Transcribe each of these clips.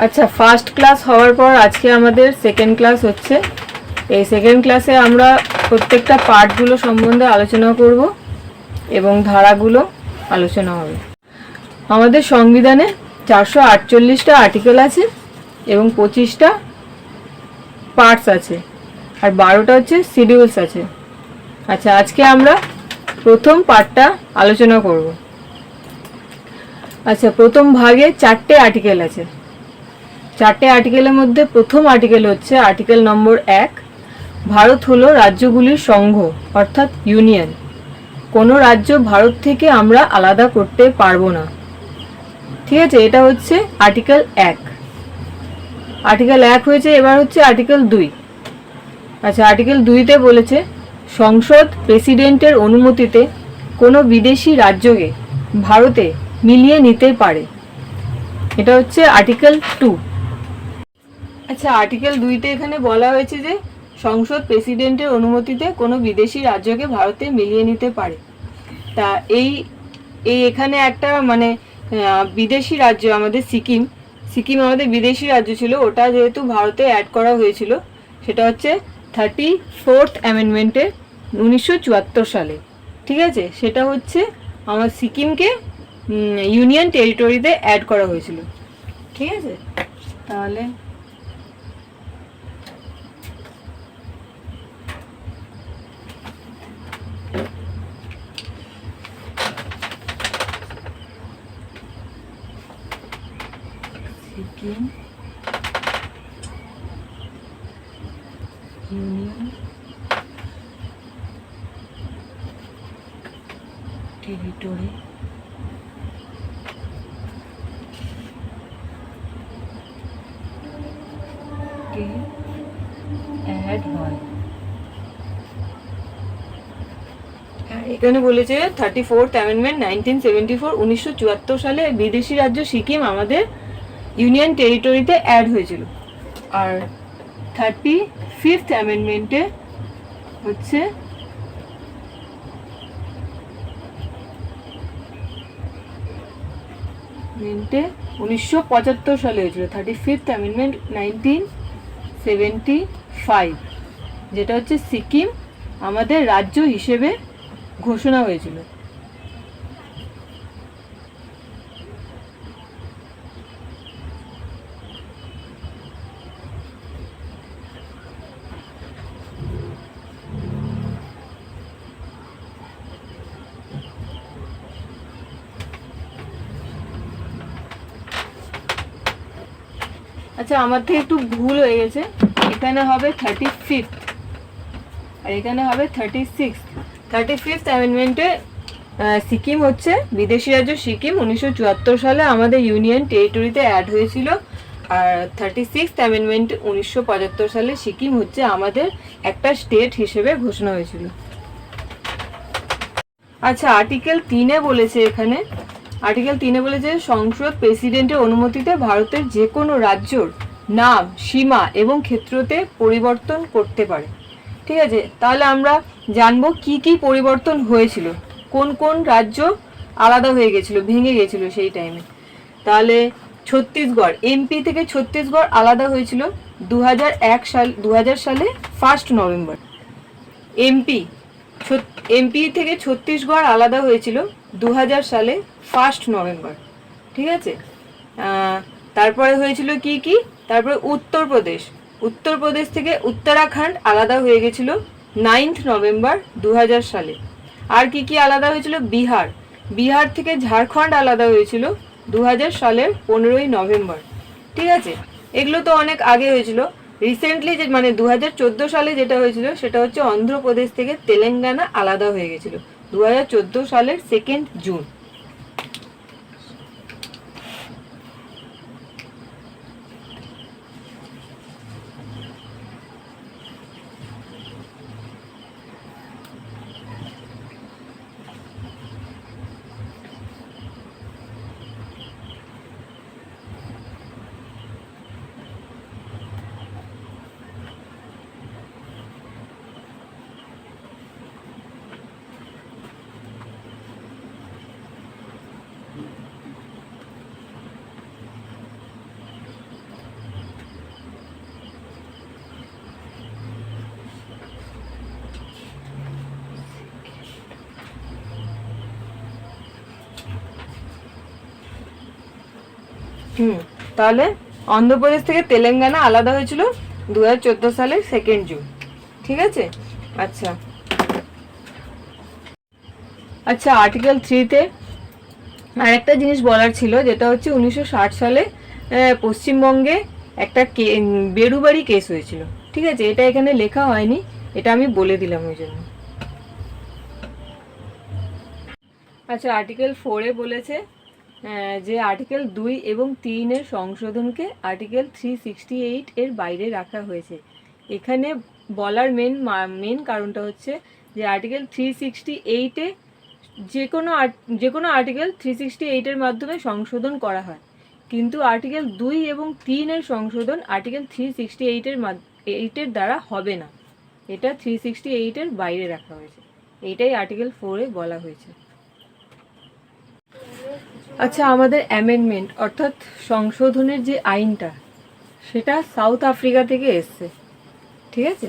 আচ্ছা, first class হওয়ার পর আজকে আমাদের সেকেন্ড ক্লাস হচ্ছে। এই সেকেন্ড ক্লাসে আমরা প্রত্যেকটা পার্টগুলো সম্বন্ধে আলোচনা করব এবং ধারাগুলো আলোচনা হবে। আমাদের সংবিধানে 448টা আর্টিকেল আছে এবং 25টা পার্টস আছে, আর 12টা হচ্ছে শিডিউলস আছে। আচ্ছা, আজকে আমরা প্রথম পার্টটা আলোচনা করব। আচ্ছা, প্রথম ভাগে 4টে আর্টিকেল আছে। 4টে আর্টিকেলের মধ্যে প্রথম আর্টিকেল হচ্ছে আর্টিকেল নম্বর 1। ভারত হলো রাজ্যগুলির সংঘ অর্থাৎ ইউনিয়ন। কোনো রাজ্য ভারত থেকে আমরা আলাদা করতে পারবো না। ঠিক আছে, এটা হচ্ছে আর্টিকেল 1। আর্টিকেল 1 হয়েছে, এবার হচ্ছে আর্টিকেল 2। আচ্ছা, আর্টিকেল 2তে বলেছে সংসদ প্রেসিডেন্টের অনুমতিতে কোনো বিদেশি রাজ্যকে ভারতে মিলিয়ে নিতে পারে। এটা হচ্ছে আর্টিকেল 2। আচ্ছা, আর্টিকেল 2তে এখানে বলা হয়েছে যে সংসদ প্রেসিডেন্টের অনুমতিতে কোনো বিদেশি রাজ্যকে ভারতে মিলিয়ে নিতে পারে। তা এই এখানে একটা বিদেশি রাজ্য আমাদের সিকিম আমাদের বিদেশি রাজ্য ছিল, ওটা যেহেতু ভারতে অ্যাড করা হয়েছিল, সেটা হচ্ছে 34th অ্যামেন্ডমেন্টে 1974 সালে। ঠিক আছে, সেটা হচ্ছে আমার সিকিমকে ইউনিয়ন টেরিটরিতে অ্যাড করা হয়েছিল। ঠিক আছে, তাহলে সিকিম ইউনিয়ন টেরিটরি অ্যাড হয়। এখানে বলেছে 34th অ্যামেন্ডমেন্ট 1974 সালে বিদেশি রাজ্য সিকিম আমাদের ইউনিয়ন টেরিটরিতে অ্যাড হয়েছিল। আর 35th অ্যামেন্ডমেন্টে হচ্ছে 1975 সালে হয়েছিল। 35th অ্যামেন্ডমেন্ট 1975, যেটা হচ্ছে সিকিম আমাদের রাজ্য হিসেবে ঘোষণা হয়েছিল। আচ্ছা, আমার থেকে একটু ভুল হয়ে গেছে, এখানে হবে 35th আর এখানে হবে 36th। 35th অ্যামেন্ডমেন্টে সিকিম হচ্ছে বিদেশি রাজ্য সিকিম 1974 সালে আমাদের ইউনিয়ন টেরিটরিতে অ্যাড হয়েছিল। আর 36th অ্যামেন্ডমেন্ট 1975 সালে সিকিম হচ্ছে আমাদের একটা স্টেট হিসেবে ঘোষণা হয়েছিল। আচ্ছা, আর্টিকেল 3-এ বলেছে, এখানে আর্টিকেল 3-এ বলেছে সংসদ প্রেসিডেন্টের অনুমতিতে ভারতের যে কোনো রাজ্যর নাম, সীমা এবং ক্ষেত্রতে পরিবর্তন করতে পারে। ঠিক আছে, তাহলে আমরা জানবো কি কি পরিবর্তন হয়েছিল, কোন কোন রাজ্য আলাদা হয়ে গেছিল, ভেঙে গেছিল সেই টাইমে। তাহলে ছত্তিশগড়, এমপি থেকে ছত্তিশগড় আলাদা হয়েছিল 2001 সালে 1 নভেম্বর। এমপি থেকে ছত্তিশগড় আলাদা হয়েছিল 2000 সালে 1 নভেম্বর। ঠিক আছে, তারপরে হয়েছিল কি কি, তারপরে উত্তরপ্রদেশ থেকে উত্তরাখণ্ড আলাদা হয়ে গেছিল 9th নভেম্বর 2000 সালে। আর কি কি আলাদা হয়েছিল, বিহার থেকে ঝাড়খণ্ড আলাদা হয়েছিল 2000 সালের 15ই নভেম্বর। ঠিক আছে, এগুলো তো অনেক আগে হয়েছিল। রিসেন্টলি যে 2014 সালে যেটা হয়েছিল সেটা হচ্ছে অন্ধ্রপ্রদেশ থেকে তেলেঙ্গানা আলাদা হয়ে গেছিল 2014 সালের 2 জুন। তাহলে অন্ধ্রপ্রদেশ থেকে তেলেঙ্গানা আলাদা হয়েছিল 2014 সালের 2 জুন। ঠিক আছে। আচ্ছা আচ্ছা আর্টিকেল 3-তে আর একটা জিনিস বলার ছিল, যেটা হচ্ছে 1960 সালে পশ্চিমবঙ্গে একটা বেড়ুবাড়ি কেস হয়েছিল। ঠিক আছে, এটা এখানে লেখা হয়নি, এটা আমি বলে দিলাম ওই জন্য। আচ্ছা আর্টিকেল 4-এ বলেছে যে আর্টিকেল 2 এবং 3 এর সংশোধনকে আর্টিকেল 368 এর বাইরে রাখা হয়েছে। এখানে বলার মেন কারণটা হচ্ছে যে আর্টিকেল 368-এ যে কোনো আর্টিকেল 368 এর মাধ্যমে সংশোধন করা হয়, কিন্তু আর্টিকেল 2 এবং 3 এর সংশোধন আর্টিকেল 368 এর দ্বারা হবে না। এটা 368 এর বাইরে রাখা হয়েছে, এইটাই আর্টিকেল 4-এ বলা হয়েছে। আচ্ছা আমাদের অ্যামেন্ডমেন্ট অর্থাৎ সংশোধনের যে আইনটা, সেটা সাউথ আফ্রিকা থেকে এসছে। ঠিক আছে।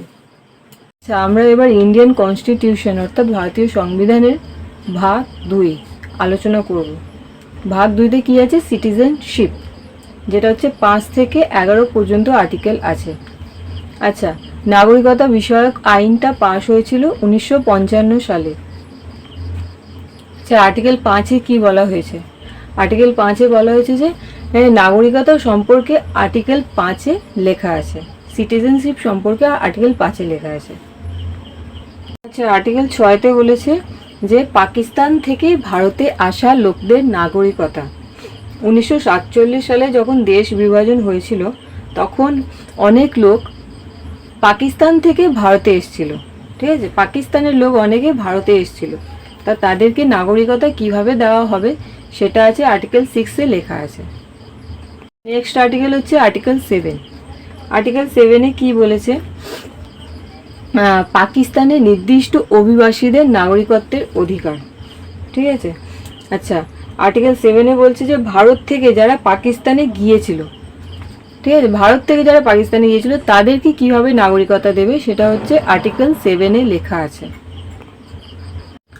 আচ্ছা আমরা এবার ইন্ডিয়ান কনস্টিটিউশন অর্থাৎ ভারতীয় সংবিধানের ভাগ 2 আলোচনা করব। ভাগ 2-তে কি আছে? সিটিজেনশিপ, যেটা হচ্ছে 5 থেকে 11 পর্যন্ত আর্টিকেল আছে। আচ্ছা নাগরিকতা বিষয়ক আইনটা পাশ হয়েছিল 1955 সালে। আচ্ছা আর্টিকেল 5-এ কি বলা হয়েছে? আর্টিকেল 5-এ বলা হয়েছে যে নাগরিকতা সম্পর্কে আর্টিকেল 5-এ লেখা আছে, সিটিজেনশিপ সম্পর্কে আর্টিকেল 5-এ লেখা আছে। আচ্ছা আর্টিকেল 6-তে বলেছে যে পাকিস্তান থেকে ভারতে আসা লোকদের নাগরিকতা। 1947 সালে যখন দেশ বিভাজন হয়েছিল তখন অনেক লোক পাকিস্তান থেকে ভারতে এসেছিল। ঠিক আছে, পাকিস্তানের লোক অনেকে ভারতে এসেছিল, তা তাদেরকে নাগরিকতা কিভাবে দেওয়া হবে সেটা আছে আর্টিকেল 6-এ লেখা আছে। নেক্সট আর্টিকেল হচ্ছে আর্টিকেল 7। আর্টিকেল 7-এ কি বলেছে? পাকিস্তানে নির্দিষ্ট অভিবাসীদের নাগরিকত্বের অধিকার। ঠিক আছে। আচ্ছা আর্টিকেল 7-এ বলছে যে ভারত থেকে যারা পাকিস্তানে গিয়েছিল, ঠিক আছে, ভারত থেকে যারা পাকিস্তানে গিয়েছিল তাদেরকে কিভাবে নাগরিকতা দেবে সেটা হচ্ছে আর্টিকেল 7-এ লেখা আছে।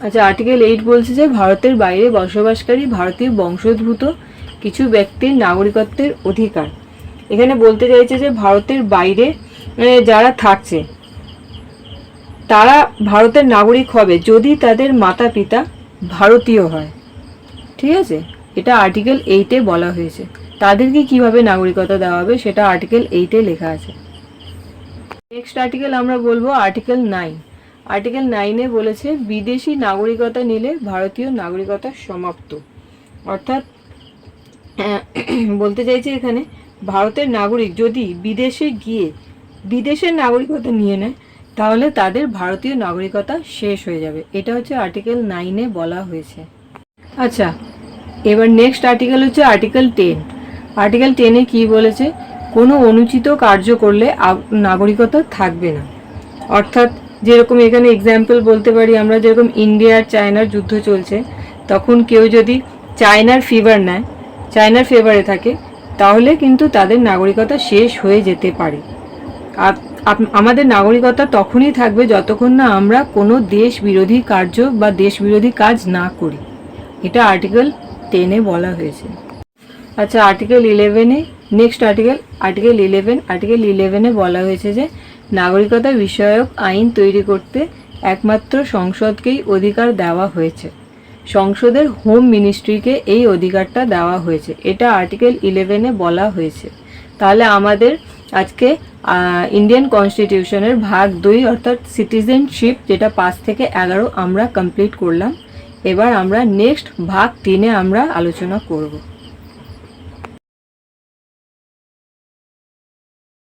আচ্ছা আর্টিকেল 8 বলছে যে ভারতের বাইরে বসবাসকারী ভারতীয় বংশোদ্ভূত কিছু ব্যক্তির নাগরিকত্বের অধিকার। এখানে বলতে চাইছে যে ভারতের বাইরে যারা থাকছে তারা ভারতের নাগরিক হবে যদি তাদের মাতা পিতা ভারতীয় হয়। ঠিক আছে, এটা আর্টিকেল 8-এ বলা হয়েছে। তাদেরকে কিভাবে নাগরিকতা দেওয়া হবে সেটা আর্টিকেল 8-এ লেখা আছে। নেক্সট আর্টিকেল আমরা বলবো আর্টিকেল 9। আর্টিকেল 9-এ বলেছে বিদেশি নাগরিকতা নিলে ভারতীয় নাগরিকতা সমাপ্ত। অর্থাৎ বলতে চাইছে এখানে ভারতের নাগরিক যদি বিদেশে গিয়ে বিদেশের নাগরিকতা নিয়ে নেয় তাহলে তাদের ভারতীয় নাগরিকতা শেষ হয়ে যাবে। এটা হচ্ছে আর্টিকেল 9-এ বলা হয়েছে। আচ্ছা এবার নেক্সট আর্টিকেল হচ্ছে আর্টিকেল 10। আর্টিকেল 10-এ কি বলেছে? কোনো অনুচিত কার্য করলে নাগরিকতা থাকবে না। অর্থাৎ যেরকম এখানে এক্সাম্পল বলতে পারি আমরা, যেরকম ইন্ডিয়া আর চায়নার যুদ্ধ চলছে, তখন কেউ যদি চায়নার ফেভারে থাকে তাহলে কিন্তু তাদের নাগরিকতা শেষ হয়ে যেতে পারে। আর আমাদের নাগরিকতা তখনই থাকবে যতক্ষণ না আমরা কোনো দেশ বিরোধী কার্য বা দেশ বিরোধী কাজ না করি। এটা আর্টিকেল 10-এ বলা হয়েছে। আচ্ছা আর্টিকেল 11-এ নেক্সট আর্টিকেল 11। আর্টিকেল 11-এ বলা হয়েছে যে নাগরিকতা বিষয়ক আইন তৈরি করতে একমাত্র সংসদকেই অধিকার দেওয়া হয়েছে। সংসদের হোম মিনিস্ট্রিকে এই অধিকারটা দেওয়া হয়েছে। এটা আর্টিকেল 11-এ বলা হয়েছে। তাহলে আমাদের আজকে ইন্ডিয়ান কনস্টিটিউশনের ভাগ 2 অর্থাৎ সিটিজেনশিপ, যেটা 5 থেকে 11 আমরা কমপ্লিট করলাম। এবার আমরা নেক্সট ভাগ 3-এ আমরা আলোচনা করব।